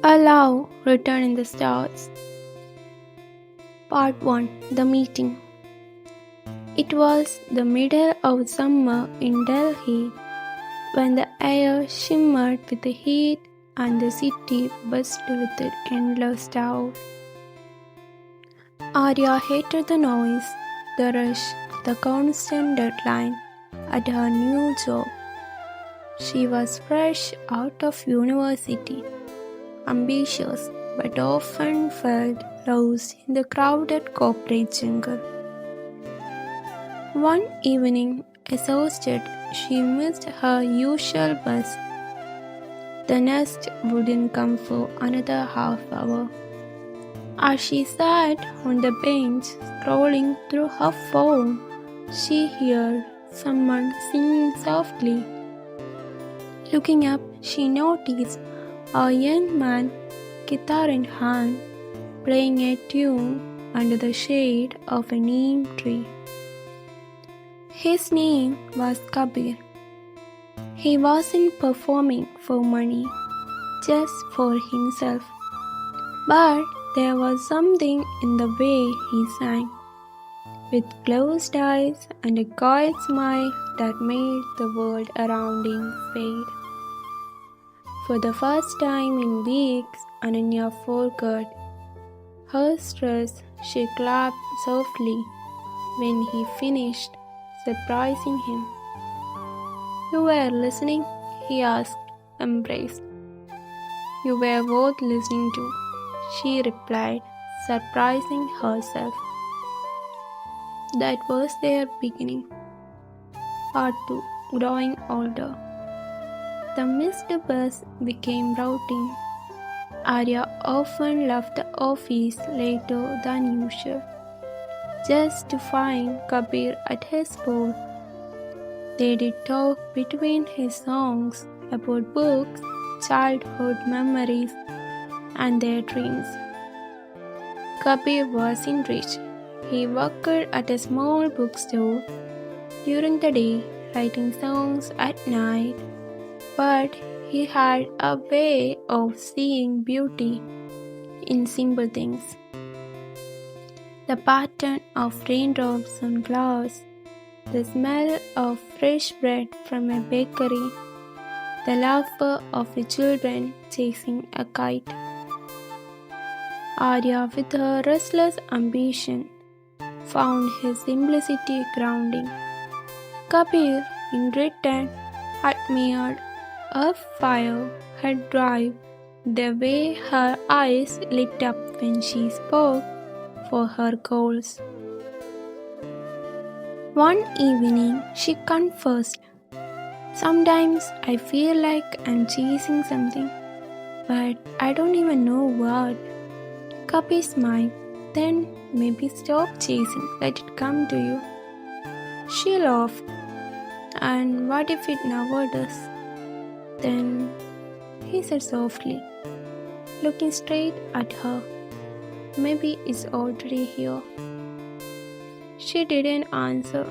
A Love Written in the Stars. Part 1. The Meeting. It was the middle of summer in Delhi when the air shimmered with the heat and the city buzzed with the endless doubt. Aarya hated the noise, the rush, the constant deadline at her new job. She was fresh out of university, ambitious, but often felt lost in the crowded corporate jungle. One evening, exhausted, she missed her usual bus. The next wouldn't come for another half hour. As she sat on the bench scrolling through her phone, she heard someone singing softly. Looking up, she noticed a young man, guitar in hand, playing a tune under the shade of a neem tree. His name was Kabir. He wasn't performing for money, just for himself. But there was something in the way he sang, with closed eyes and a quiet smile that made the world around him fade. For the first time in weeks, Ananya forgot her stress. She clapped softly when he finished, surprising him. "You were listening?" he asked, embraced. "You were worth listening to," she replied, surprising herself. That was their beginning. Part 2. Growing older. The missed bus became routine. Aarya often left the office later than usual, just to find Kabir at his spot. They did talk between his songs about books, childhood memories, and their dreams. Kabir wasn't rich. He worked at a small bookstore during the day, writing songs at night, but he had a way of seeing beauty in simple things. The pattern of raindrops on glass, the smell of fresh bread from a bakery, the laughter of the children chasing a kite. Aarya, with her restless ambition, found his simplicity grounding. Kabir, in return, admired her fire, her drive, the way her eyes lit up when she spoke for her goals. One evening, she confessed, "Sometimes I feel like I'm chasing something, but I don't even know what." Kabir smiled. "Then maybe stop chasing, let it come to you." She laughed. "And what if it never does?" "Then," he said softly, looking straight at her, "maybe it's already here." She didn't answer,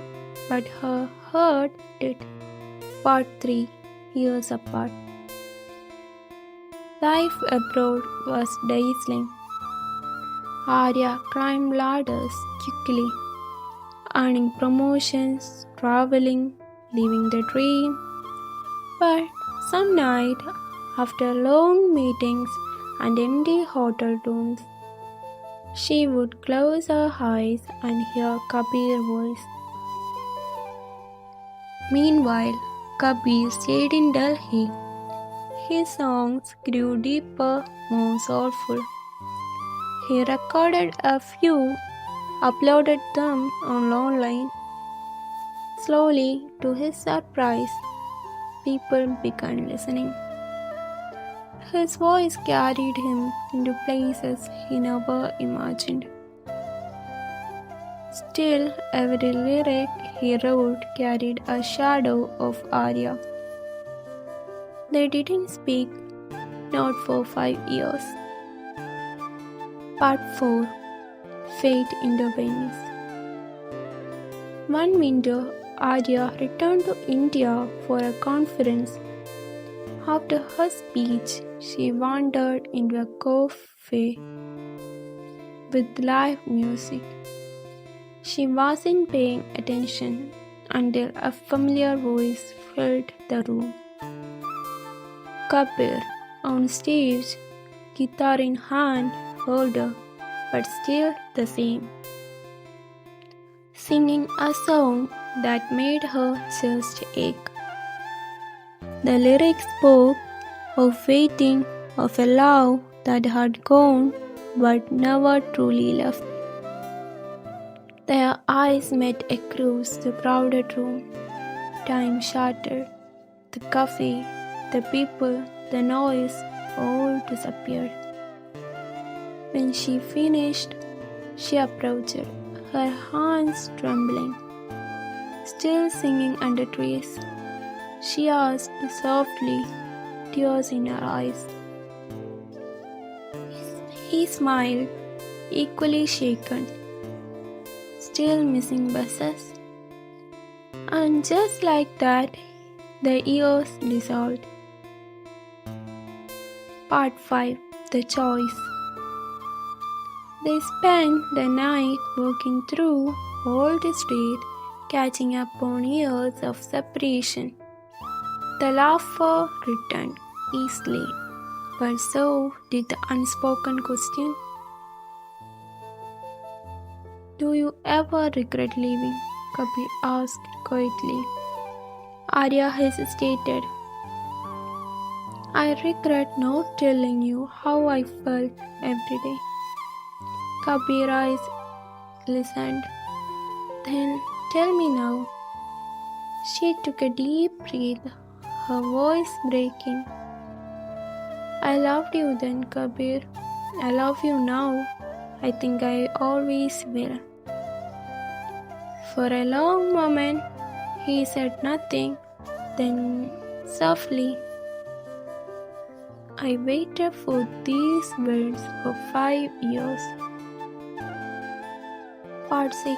but her heart did. Part 3. Years Apart. Life abroad was dazzling. Aarya climbed ladders quickly, earning promotions, traveling, living the dream. But some night, after long meetings and empty hotel rooms, she would close her eyes and hear Kabir's voice. Meanwhile, Kabir stayed in Delhi. His songs grew deeper, more soulful. He recorded a few, uploaded them online. Slowly, to his surprise, people began listening. His voice carried him into places he never imagined. Still, every lyric he wrote carried a shadow of Aarya. They didn't speak, not for 5 years. Part 4. Fate Intervenes. One winter, Aarya returned to India for a conference. After her speech, she wandered into a cafe with live music. She wasn't paying attention until a familiar voice filled the room. Kabir, on stage, guitar in hand, older, but still the same, singing a song that made her chest ache. The lyrics spoke of waiting, of a love that had gone but never truly left. Their eyes met across the crowded room. Time shattered. The cafe, the people, the noise all disappeared. When she finished, she approached, her hands trembling. Still singing under trees, she asked softly, tears in her eyes. He smiled, equally shaken. Still missing buses? And just like that, the years dissolved. Part 5. The Choice. They spent the night walking through old street, catching up on years of separation. The laughter returned easily, but so did the unspoken question. Do you ever regret leaving? Kabir asked quietly. Aarya hesitated. I regret not telling you how I felt every day. Kabir's eyes listened. Then tell me now. She took a deep breath, her voice breaking. I loved you then, Kabir. I love you now. I think I always will. For a long moment, he said nothing. Then, softly, I waited for these words for 5 years. Part 6.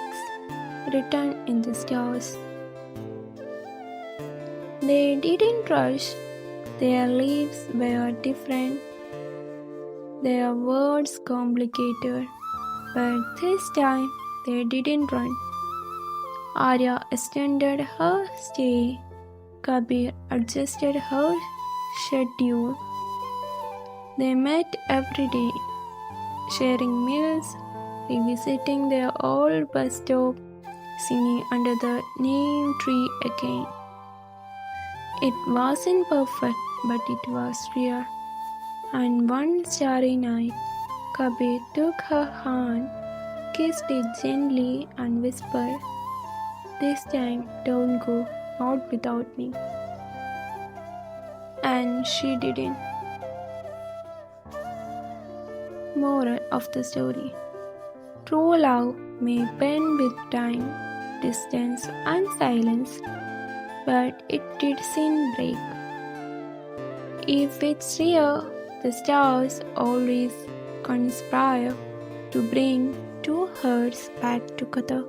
Written in the Stars. They didn't rush. Their lives were different. Their words complicated. But this time, they didn't run. Aarya extended her stay. Kabir adjusted her schedule. They met every day, sharing meals, revisiting their old bus stop, singing under the neem tree again. It wasn't perfect, but it was real. And one starry night, Kabir took her hand, kissed it gently, and whispered, "This time, don't go, not without me." And she didn't. Moral of the story: true love may bend with time, distance, and silence, but it doesn't break. If it's real, the stars always conspire to bring two hearts back together.